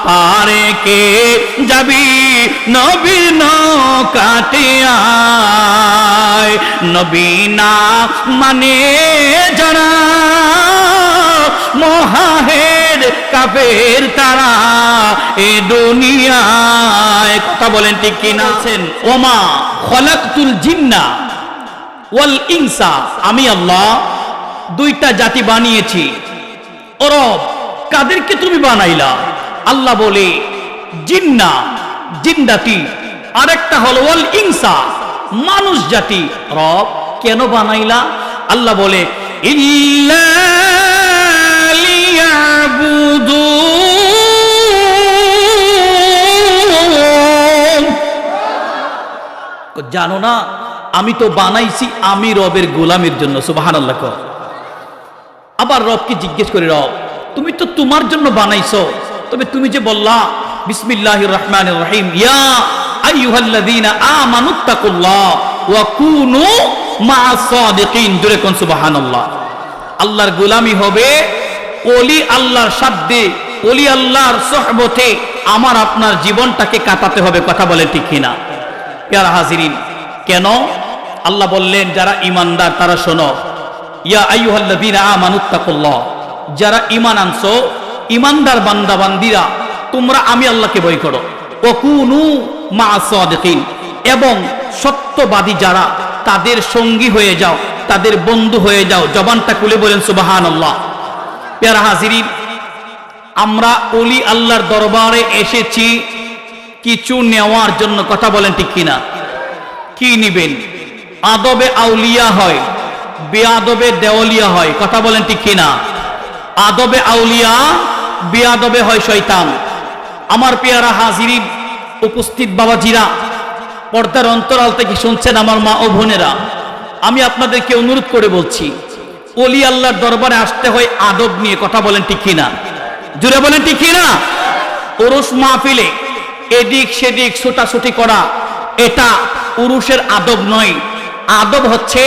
আরে কে যাবি নবীর নৌকাতে আয়, নবী না মানে যারা মহাহের কাফের তারা এ দুনিয়ায়। কথা বলেন ঠিক কিনা? ওমা খলাকতুল জিন্না ওয়াল ইনসা, আমি আল্লাহ দুইটা জাতি বানিয়েছি। ও রব, কাদেরকে তুমি বানাইলা? আল্লাহ বলে জিন্না, জিন জাতি, আরেকটা হলো ওয়াল ইনসা, মানুষ জাতি। রব কেন বানাইলা? আল্লাহ বলে ইল্লা লিয়াবুদুন, জানো না আমি তো বানাইছি আমি রবের গোলামের জন্য। সুবহানাল্লাহ। আবার রবকে জিজ্ঞেস করে, রব তুমি তো তোমার জন্য বানাইছো, তবে তুমি যে বললা বিসমিল্লাহির রহমানির রহিম ইয়া আইয়ুহাল্লাযীনা আমানুত্তাকুল্লাহ ওয়া কুনু মা'আস সাদিকিন, জোরে কোন সুবহানাল্লাহ। আল্লাহর গোলামি হবে ওলি আল্লাহর সাথে, ওলি আল্লাহর সোহবতে আমার আপনার জীবনটাকে কাটাতে হবে। কথা বলে ঠিক কিনা? প্যারা হাজিরিন, কেন আল্লাহ বললেন যারা ঈমানদার তারা শোনো, ইয়া আইয়ুহাল্লাযীনা আমানুত্তাকুল্লাহ, যারা ঈমান আনছো ঈমানদার বান্দা বান্দিরা তোমরা আমি আল্লাহকে ভয় করো। ওয়া কুনু মা'আস সাদিকিন, এবং সত্যবাদী যারা তাদের সঙ্গী হয়ে যাও, তাদের বন্ধু হয়ে যাও। জবানটা খুলে বলেন সুবহানাল্লাহ। প্যারা হাজিরিন, আমরা ওলি আল্লাহর দরবারে এসেছি কিছু নেওয়ার জন্য। কথা বলেন ঠিক কিনা? কি নিবেন? আদবে আউলিয়া হয়, বেআদবে দেওয়ালিয়া হয়। কথা বলেন ঠিক কিনা? আদবে আউলিয়া, বেআদবে হয় শয়তান। আমার পেয়ারা হাজিরিন, উপস্থিত বাবাজিরা, পর্দার অন্তরাল থেকে শুনছেন আমার মা ও বোনেরা, আমি আপনাদেরকে অনুরোধ করে বলছি, ওলি আল্লাহর দরবারে আসতে হয় আদব নিয়ে। কথা বলেন ঠিক কিনা? জুড়ে বলেন ঠিক কিনা? উরুস মাহফিলে এদিক সেদিক ছোটাছুটি করা এটা উরুসের আদব নয়। আদব হচ্ছে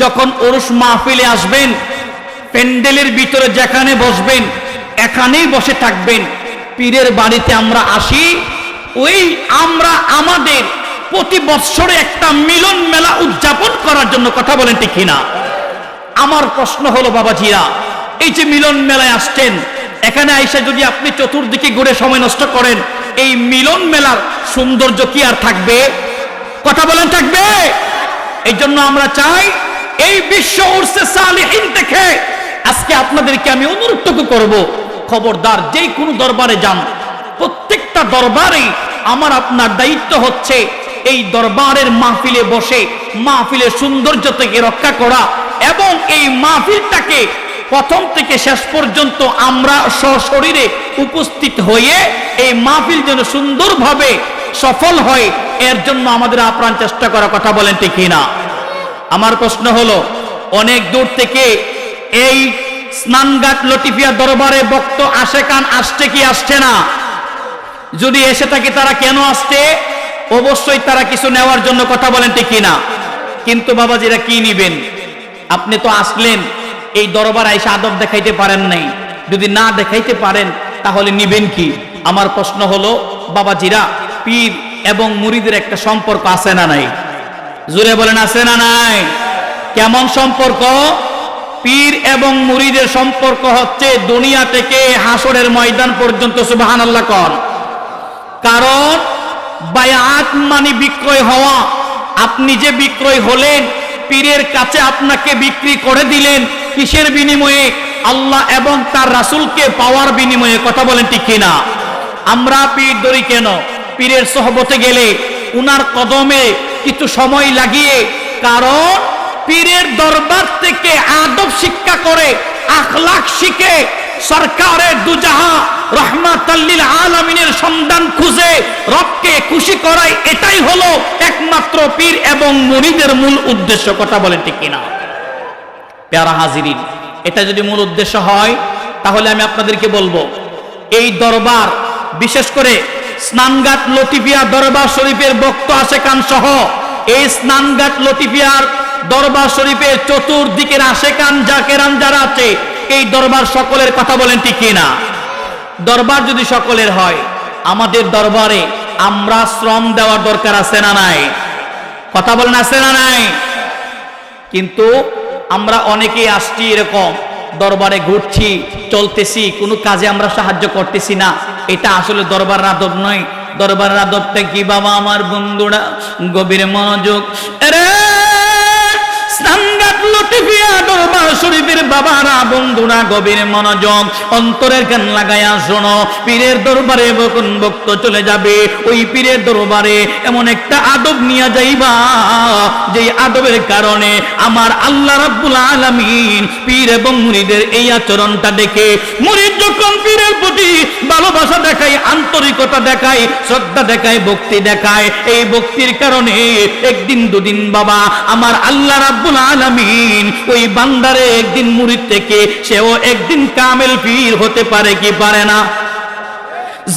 যখন উরুস মাহফিলে আসবেন, প্যান্ডেলের ভিতরে যেখানে বসবেন এখানেই বসে থাকবেন। পীরের বাড়িতে আমরা আসি, ওই আমরা আমাদের প্রতি বৎসরে একটা মিলন মেলা উদযাপন করার জন্য। কথা বলেন ঠিক কিনা? আমার প্রশ্ন হলো বাবাজিরা, এই যে মিলন মেলায় আসছেন, এখানে আইসা যদি আপনি চতুর্দিকে ঘুরে সময় নষ্ট করেন, এই মিলন মেলার সৌন্দর্য কি আর থাকবে? কথা বলেন থাকবে? এই জন্য আমরা চাই এই বিশ্ব উরসে সালিহিন দেখে আজকে আপনাদেরকে আমি অনুরোধটুকু করব, খবরদার যেই কোনো দরবারে যান, প্রত্যেকটা দরবারে আমার আপনার দায়িত্ব হচ্ছে এই দরবারের মাহফিলে বসে মাহফিলের সৌন্দর্য থেকে রক্ষা করা, এবং এই মাহফিলটাকে প্রথম থেকে শেষ পর্যন্ত আমরা সশরীরে উপস্থিত হয়ে এই মাহফিল যেন সুন্দরভাবে সফল হয়, এর জন্য আমাদের আপ্রাণ চেষ্টা করা। কথা বলেন ঠিক কিনা? আমার প্রশ্ন হলো, অনেক দূর থেকে এই স্নানঘাট লটিফিয়া দরবারে বক্ত আশেকান আসছে কি আসছে না? যদি এসে থাকে তারা কেন আসছে? অবশ্যই তারা কিছু নেওয়ার জন্য। কথা বলেন ঠিক কিনা? কিন্তু বাবাজিরা কি নিবেন? আপনি তো আসলেন, এই দরবার আইসা আদব দেখাইতে পারেন নাই। যদি না দেখাইতে পারেন তাহলে নিবেন কি? আমার প্রশ্ন হলো বাবাজিরা, পীর এবং মুরিদের একটা সম্পর্ক আছে না নাই? জোরে বলেন আছে না নাই? কেমন সম্পর্ক? পীর এবং মুরিদের সম্পর্ক হচ্ছে দুনিয়া থেকে হাসরের ময়দান পর্যন্ত। সুবহানাল্লাহ কর। কারণ বায়াত মানে বিক্রয় হওয়া। আপনি যে বিক্রয় হলেন, পীরের কাছে আপনাকে বিক্রি করে দিলেন কিসের বিনিময়ে? আল্লাহ এবং তার রাসূলকে পাওয়ার বিনিময়ে। কথা বলেন ঠিক কিনা? আমরা পীর ধরি কেন? পীরের সোহবতে গেলে উনার কদমে কিছু সময় লাগিয়ে, কারণ পীরের দরবার থেকে আদব শিক্ষা করে, আখলাক শিখে, সরকারের দুজাহা রহমাতাল লিল আলামিনের সন্ধান খুঁজে রবকে খুশি করায়, এটাই হলো একমাত্র পীর এবং মুরিদের মূল উদ্দেশ্য। কথা বলেন ঠিক কিনা? প্যারা হাজিরিন, এটা যদি মূল উদ্দেশ্য হয় তাহলে আমি আপনাদেরকে বলবো, এই দরবার বিশেষ করে স্নানঘাট লতিফিয়া দরবার শরীফের বক্ত আশেকান সহ এই স্নানঘাট লতিফিয়ার দরবার শরীফের চতুর্দিকের আশেকান জাকেরান যারা আছে, এই দরবার সকলের। কথা বলেন ঠিক কিনা? দরবার যদি সকলের হয়, আমাদের দরবারে আমরা শ্রম দেওয়ার দরকার আছে না নাই? কথা বলেন, আছে না নাই? কিন্তু আমরা অনেকেই আসছি এরকম, দরবারে ঘুরছি, চলতেছি, কোনো কাজে আমরা সাহায্য করতেছি না। এটা আসলে দরবার আদব নয়। দরবার আদবটা কি বাবা আমার বন্ধুরা? গভীর মনোযোগ। দরবার শরীফের বাবারা বন্ধুরা গভীর মনোযোগ, অন্তরের কান লাগায়া শোনো। পীরের দরবারে যখন ভক্ত চলে যাবে, ওই পীরের দরবারে এমন একটা আদব নিয়ে যাইবা, যে আদবের কারণে আমার আল্লাহ রাব্বুল আলামিন পীর এবং মুরিদের এই আচরণটা দেখে, মুরিদ যখন পীরের প্রতি ভালোবাসা দেখায়, আন্তরিকতা দেখায়, শ্রদ্ধা দেখায়, ভক্তি দেখায়, এই ভক্তির কারণে একদিন দুদিন বাবা আমার আল্লাহ রাব্বুল আলামিন ওই বান্দারে একদিন মুরিদ থেকে সেও একদিন কামেল পীর হতে পারে কি পারে না?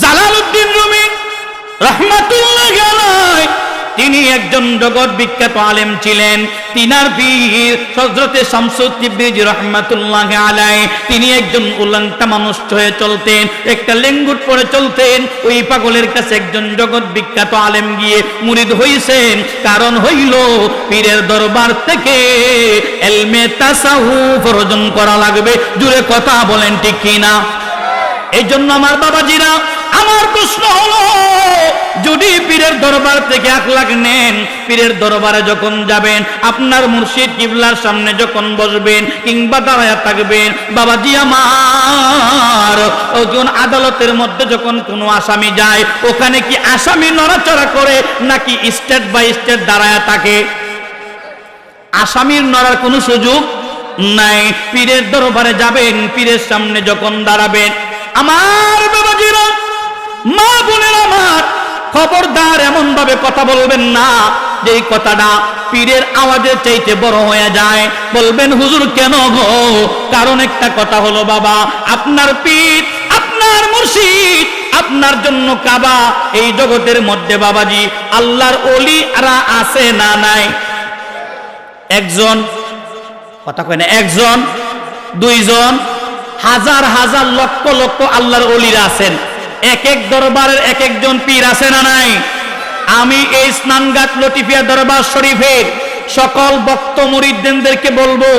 জালালউদ্দিন রুমি রাহমাতুল্লাহি আলাইহি তিনি একজন জগৎ বিখ্যাত আলেম ছিলেন। তিনার পীর হযরতে শামসুদ তিবরিজি রাহমাতুল্লাহি আলাইহি তিনি একজন উলঙ্গটা মানুষ হয়ে চলতেন, একটা লেঙ্গুট পরে চলতেন। ওই পাগলের কাছে একজন জগৎ বিখ্যাত আলেম গিয়ে মুরিদ হইছেন, কারণ হইল পীরের দরবার থেকে ইলমে তাসাউফ অর্জন করা লাগবে। জুড়ে কথা বলেন ঠিক কিনা? এই জন্য আমার বাবাজিরা, আমার প্রশ্ন হলো, যদি পীরের দরবার থেকে আখলাক নেন, পীরের দরবারে যখন যাবেন, আপনার মুর্শিদ কিবলার সামনে যখন বসবেন কিংবা দাঁড়ায়া থাকবেন, বাবাজি আমার, ওজন আদালতের মধ্যে যখন কোনো আসামি যায়, ওখানে কি আসামি নড়াচড়া করে নাকি স্টেট বাই স্টেট দাঁড়ায়া থাকে? আসামির নড়ার কোনো সুযোগ নাই। পীরের দরবারে যাবেন, পীরের সামনে যখন দাঁড়াবেন, আমার বাবাজিরা, মা বোনেরা আমার, খবরদার এমন ভাবে কথা বলবেন না যে কথাটা পীরের আওয়াজের চাইতে বড় হয়ে যায়। বলবেন হুজুর কেন গো? কারণ একটা কথা হলো বাবা, আপনার পীর, আপনার মুর্শিদ, আপনার জন্য কাবা। এই জগতের মধ্যে বাবাজি আল্লাহর ওলিরা আছে না নাই? একজন, কথা কয় না, একজন, দুইজন, হাজার হাজার লক্ষ লক্ষ আল্লাহর ওলিরা আছেন। এক এক দরবারের এক একজন পীর আছে না নাই? আমি এই স্নানঘাট লতিফিয়া দরবার শরীফের সকল ভক্ত মুরিদদেরকে বলবো,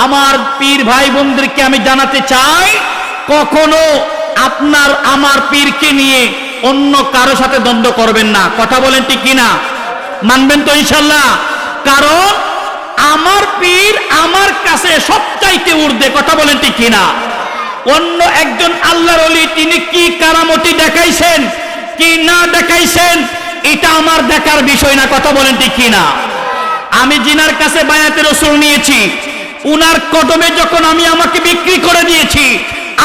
আমার পীর ভাই বোনদেরকে আমি জানাতে চাই, কখনো আপনার আমার পীরকে নিয়ে অন্য কারো সাথে দ্বন্দ্ব করবেন না। কথা বলেন ঠিক কিনা? মানবেন তো ইনশাল্লাহ? কারণ আমার পীর আমার কাছে সবচাইতে ঊর্ধ্বে। কথা বলেন ঠিক কিনা? অন্য একজন আল্লাহর ওলি তিনি কি কারামতি দেখাইছেন কি না দেখাইছেন, এটা আমার দেখার বিষয় না। কথা বলেন ঠিক কিনা? আমি জিনার কাছে বায়াতে রাসূল নিয়েছি, উনার কদমে যখন আমি আমাকে বিক্রি করে দিয়েছি,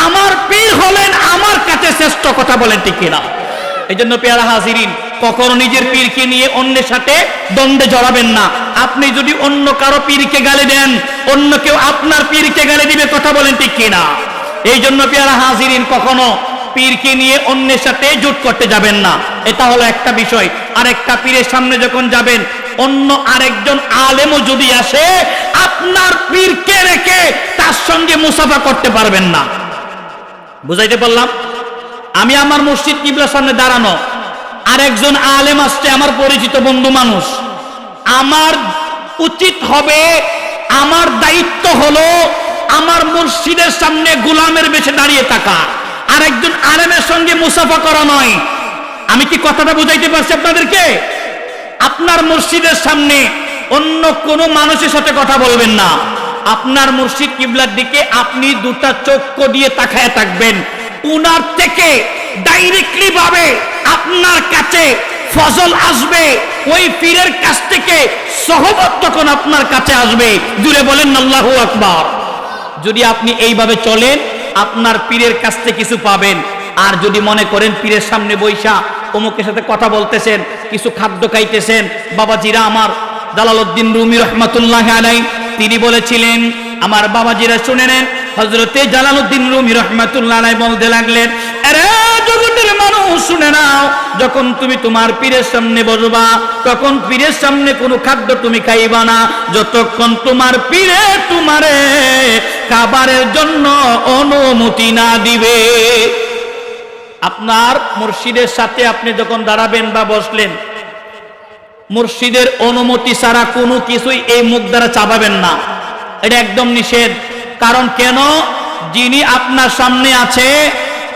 আমার পীর হলেন আমার কাছে শ্রেষ্ঠ। কথা বলেন ঠিক কিনা? এই জন্য পেয়ারা হাজিরিন, কখনো নিজের পীরকে নিয়ে অন্যের সাথে দ্বন্দ্বে জড়াবেন না। আপনি যদি অন্য কারো পীরকে গালি দেন, অন্য কেউ আপনার পীরকে গালি দিবে। কথা বলেন ঠিক কিনা? এই জন্য পেয়ারা হাজিরিন, কখনো পীরকে নিয়ে অন্যের সাথে জোট করতে যাবেন না। এটা হলো একটা বিষয়। আর একটা পীরের সামনে যখন যাবেন, অন্য আরেকজন আলেমও যদি আসে, আপনার পীরকে রেখে তার সঙ্গে মুসাফা করতে পারবেন না। বুঝাইতে পারলাম? আমি আমার মসজিদ কিবলার সামনে দাঁড়ানো, আরেকজন আলেম আসছে, আমার পরিচিত বন্ধু মানুষ, আমার উচিত হবে, আমার দায়িত্ব হলো আমার মুর্শিদের সামনে গোলামের বেশে দাঁড়িয়ে থাকা, আরেকজন আলেমের সঙ্গে মুসাফা করা নয়। আমি কি কথাটা বুঝাইতে পারছি আপনাদেরকে? আপনার মুর্শিদের সামনে অন্য কোনো মানুষের সাথে কথা বলবেন না। আপনার মুর্শিদ কিবলার দিকে আপনি দুটা চক্ষু দিয়ে তাকায় থাকবেন। উনার থেকে ডাইরেক্টলি ভাবে আপনার কাছে ফজল আসবে, ওই পীরের কাছ থেকে সহবত তখন আপনার কাছে আসবে। জুড়ে বলেন আল্লাহু আকবার। যদি আপনি এইভাবে চলেন, আপনার পীরের কাছ থেকে কিছু পাবেন। আর যদি মনে করেন পীরের সামনে বৈশা অমুকের সাথে কথা বলতেছেন, কিছু খাদ্য খাইতেছেন, বাবাজিরা আমার, জালালউদ্দিন রুমি রহমাতুল্লাহি আলাইহি তিনি বলেছিলেন, আমার বাবাজিরা শুনে নেন, হযরতে জালালউদ্দিন রুমি রহমাতুল্লাহি আলাইহি বলতে লাগলেন, আরে জগতের মানুষ শুনে নাও, যখন তুমি তোমার পীরের সামনে বসবা, তখন পীরের সামনে কোনো খাদ্য তুমি খাইবা না, যতক্ষণ তোমার পীরে তোমারে খাবারের জন্য অনুমতি না দিবে। আপনার মুর্শিদের সাথে আপনি যখন দাঁড়াবেন বা বসলেন, মুর্শিদের অনুমতি ছাড়া কোনো কিছুই এই মুখ দ্বারা চাবাবেন না, এটা একদম নিষেধ। কারণ কেন? যিনি আপনার সামনে আছে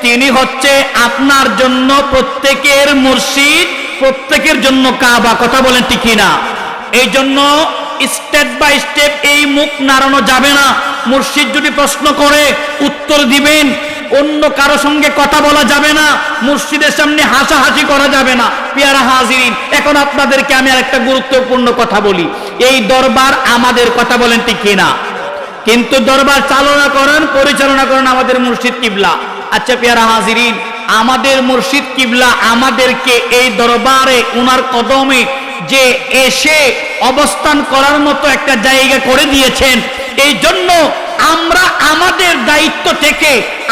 তিনি হচ্ছে আপনার জন্য প্রত্যেকের মুর্শিদ, প্রত্যেকের জন্য কাবা। কথা বলেন ঠিক কিনা? এই জন্য স্টেপ বাই স্টেপ এই মুখ নাড়ানো যাবে না। মুর্শিদ যদি প্রশ্ন করে উত্তর দিবেন, অন্য কারো সঙ্গে কথা বলা যাবে না, মুর্শিদের সামনে হাসাহাসি করা যাবে না। পেয়ারা হাজিরিন, এখন আপনাদেরকে আমি আর একটা গুরুত্বপূর্ণ কথা বলি। এই দরবার আমাদের, কথা বলেন ঠিক কিনা? কিন্তু দরবার চালনা করেন, পরিচালনা করেন আমাদের মুর্শিদ কিবলা। আচ্ছা পেয়ারা হাজিরিন, আমাদের মুর্শিদ কিবলা আমাদেরকে এই দরবারে উনার কদমে যে এসে অবস্থান করার মতো একটা জায়গা করে দিয়েছেন, এই জন্য আমরা আমাদের দায়িত্ব থেকে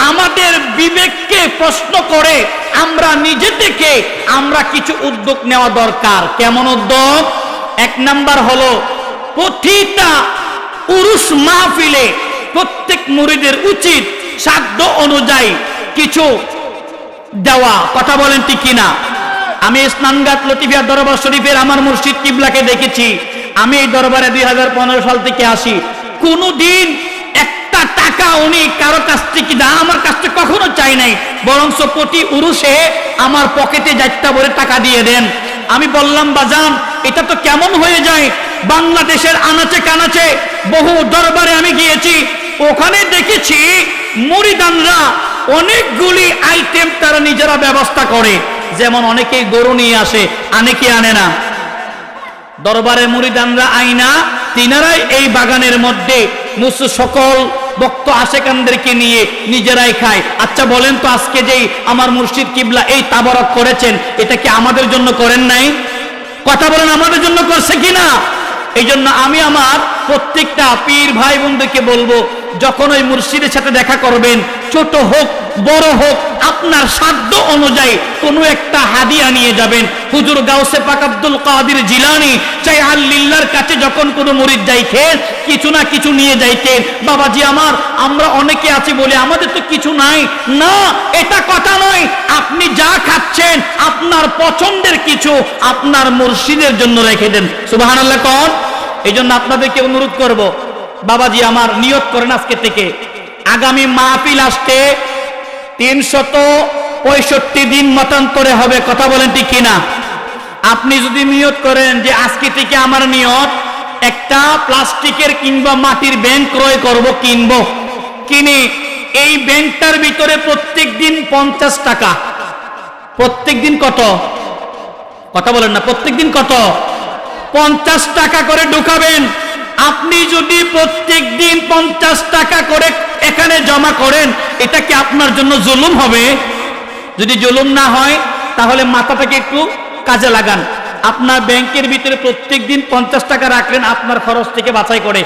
আমাদের বিবেককে প্রশ্ন করে আমরা নিজে থেকে আমরা কিছু উদ্যোগ নেওয়া দরকার। কেমন উদ্যোগ? এক নাম্বার হলো প্রতিটা উরুস মাহফিলে প্রত্যেক মুরিদের উচিত সাধ্য অনুযায়ী কিছু দেওয়া। কথা বলেন ঠিক কিনা? আমি স্নানঘাট লতিফিয়া দরবার শরীফের আমার মুর্শিদ কিবলাকে দেখেছি। আমি এই দরবারে 2015 সাল থেকে আসি। কোনদিন একটা টাকা উনি কারো কাছ থেকে আমার কাছ থেকে কখনো চাই নাই, বরঞ্চ প্রতি উরুসে আমার পকেটে যাইতা বলে টাকা দিয়ে দেন। আমি বললাম বাজান, এটা তো কেমন হয়ে যায়? বাংলাদেশের আনাচে কানাচে বহু দরবারে আমি গিয়েছি, ওখানে দেখেছি মুরিদানরা অনেকগুলি আইটেম তারা নিজেরা ব্যবস্থা করে। যেমন অনেকেই গরু নিয়ে আসে, অনেকে আনে না। দরবারে মুরিদানরা আইনা তিনারাই এই বাগানের মধ্যে সকল ভক্ত আশেকানদেরকে নিয়ে নিজেরাই খায়। আচ্ছা বলেন তো, আজকে যেই আমার মুর্শিদ কিবলা এই তাবারক করেছেন, এটা কি আমাদের জন্য করেন নাই? কথা বলেন, আমাদের জন্য করছে কিনা? এই জন্য আমি আমার প্রত্যেকটা পীর ভাই বোনদেরকে বলবো, যখন ওই মুর্শিদের সাথে দেখা করবেন, ছোট হোক বড় হোক, আপনার সাধ্য অনুযায়ী কোনো একটা হাদিয়া নিয়ে যাবেন। হুজুর গাউসে পাক আব্দুল কাদের জিলানী চাই আল্লাহর কাছে যখন কোনো মুরিদ যাইতেন, কিছু না কিছু নিয়ে যাইতেন। বাবাজি আমার, আমরা অনেকে আছি বলে আমাদের তো কিছু নাই, না এটা কথা নয়। আপনি যা খাচ্ছেন আপনার পছন্দের কিছু আপনার মুর্শিদের জন্য রেখে দেন। সুবহানাল্লাহ কোন? এই জন্য আপনাদেরকে অনুরোধ করব, বাবাজি আমার নিয়ত করেন আজকে থেকে আগামী মাহফিল আসতে 365 দিন মতান্তরে হবে। কথা বলেন ঠিক কিনা? আপনি যদি নিয়ত করেন যে আজকে থেকে আমার নিয়ত একটা প্লাস্টিকের কিংবা মাটির ব্যাংক ক্রয় করব, কিনে এই ব্যাংকটার ভিতরে প্রত্যেক দিন 50 টাকা, প্রত্যেক দিন কত? কথা বলেন না, প্রত্যেক দিন কত? 50 টাকা করে ঢুকাবেন। আপনি যদি প্রত্যেক দিন 50 টাকা করে এখানে জমা করেন, এটা কি আপনার জন্য জুলুম হবে? যদি জুলুম না হয় তাহলে মাথাটাকে একটু কাজে লাগান। আপনার ব্যাংকের ভিতরে প্রত্যেক দিন 50 টাকা রাখলেন আপনার খরচ থেকে বাছাই করে,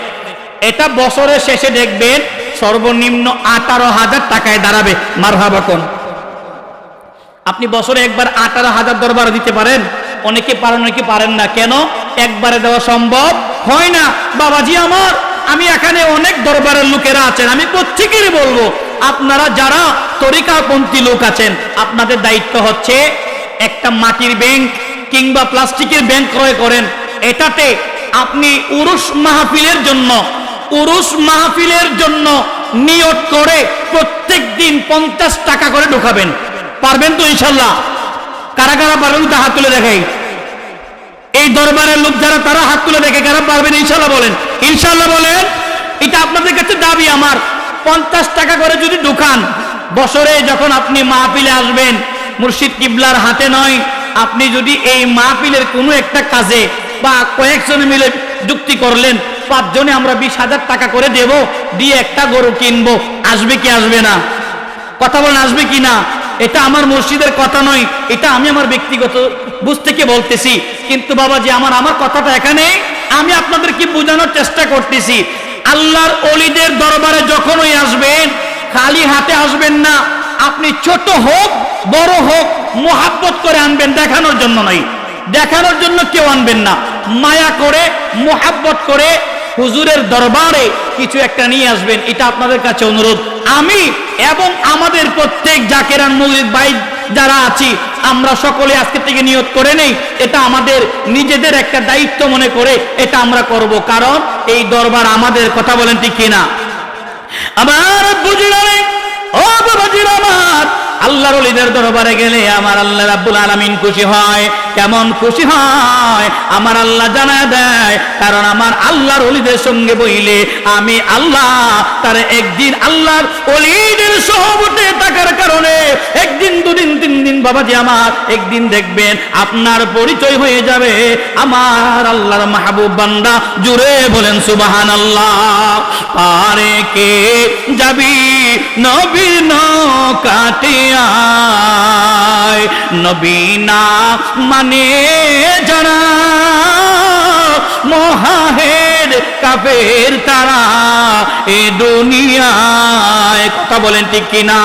এটা বছরের শেষে দেখবেন সর্বনিম্ন 18,000 টাকায় দাঁড়াবে। মারহাবা কোন? আপনি বছরে একবার 18,000 দরবার দিতে পারেন। অনেকে পারেন, অনেকে পারেন না। কেন? একবারে দেওয়া সম্ভব হয় না। বাবাজি আমার, আমি এখানে অনেক দরবারের লোকেরা আছেন, আমি প্রত্যেকেরই বলবো, আপনারা যারা তরিকাপন্থী লোক আছেন, আপনাদের দায়িত্ব হচ্ছে একটা মাটির ব্যাংক কিংবা প্লাস্টিকের ব্যাংক ক্রয় করেন। এটাতে আপনি উরুস মাহফিলের জন্য নিয়ত করে প্রত্যেক দিন 50 টাকা করে ঢোকাবেন। পারবেন তো ইনশাল্লাহ? কারা কারা পারবেন তা হাত তুলে দেখাই। এই দরবারের লোক যারা, তারা হাত তুলে দেখে কারা পারবেন ইনশাল্লাহ বলেন। ইনশাল্লাহ বলেন। এটা আপনাদের কাছে দাবি আমার। 50 টাকা করে যদি ঢুকান, বছরে যখন আপনি মাহফিলে আসবেন, মুর্শিদ কিবলার হাতে নয়, আপনি যদি এই মাহফিলের কোনো একটা কাজে বা কয়েকজনে মিলে যুক্তি করলেন, 5 জনে আমরা 20,000 টাকা করে দেব, দিয়ে একটা গরু কিনবো, আসবে কি আসবে না? কথা বলেন, আসবে কি না? এটা আমার মুর্শিদের কথা নয়, এটা আমি আমার ব্যক্তিগত বুঝ থেকে বলতেছি। কিন্তু বাবাজি আমার কথাটা এখানে আমি আপনাদের কি বোঝানোর চেষ্টা করতেছি। আল্লাহর ওলিদের দরবারে যখনই আসবেন, খালি হাতে আসবেন না। আপনি ছোট হোক বড় হোক মোহাব্বত করে আনবেন, দেখানোর জন্য নয়। দেখানোর জন্য কেউ আনবেন না, মায়া করে মোহাব্বত করে হুজুরের দরবারে কিছু একটা নিয়ে আসবেন। এটা আপনাদের কাছে অনুরোধ। আমি এবং আমাদের প্রত্যেক জাকেরান মুরিদ ভাই যারা আছি আমরা সকলে আজকে থেকে নিয়ত করে নেই, এটা আমাদের নিজেদের একটা দায়িত্ব মনে করে এটা আমরা করব, কারণ এই দরবার আমাদের। কথা বলেন ঠিক কিনা? আমার বুঝিলানে ও বাবাজির আমার, আল্লাহর ওলিদের দরবারে গেলে আমার আল্লাহ রাব্বুল আলামিন খুশি হয়। কেমন খুশি হয় আমার আল্লাহ জানায় দেয়, কারণ আমার আল্লাহর ওলিদের সঙ্গে বইলে আমি আল্লাহ তার একদিন আল্লাহর ওলিদের সহবতে থাকার কারণে একদিন দুদিন তিন দিন বাবাজি আমার একদিন দেখবেন আপনার পরিচয় হয়ে যাবে আমার আল্লাহর মাহবুব বান্দা। জুড়ে বলেন সুবহানাল্লাহ। পারে কে যাবি নবী নৌকাটিয়া, নবী না মানে যারা মহাহের কাফের তারা এ দুনিয়ায়। কথা বলেন ঠিক কিনা?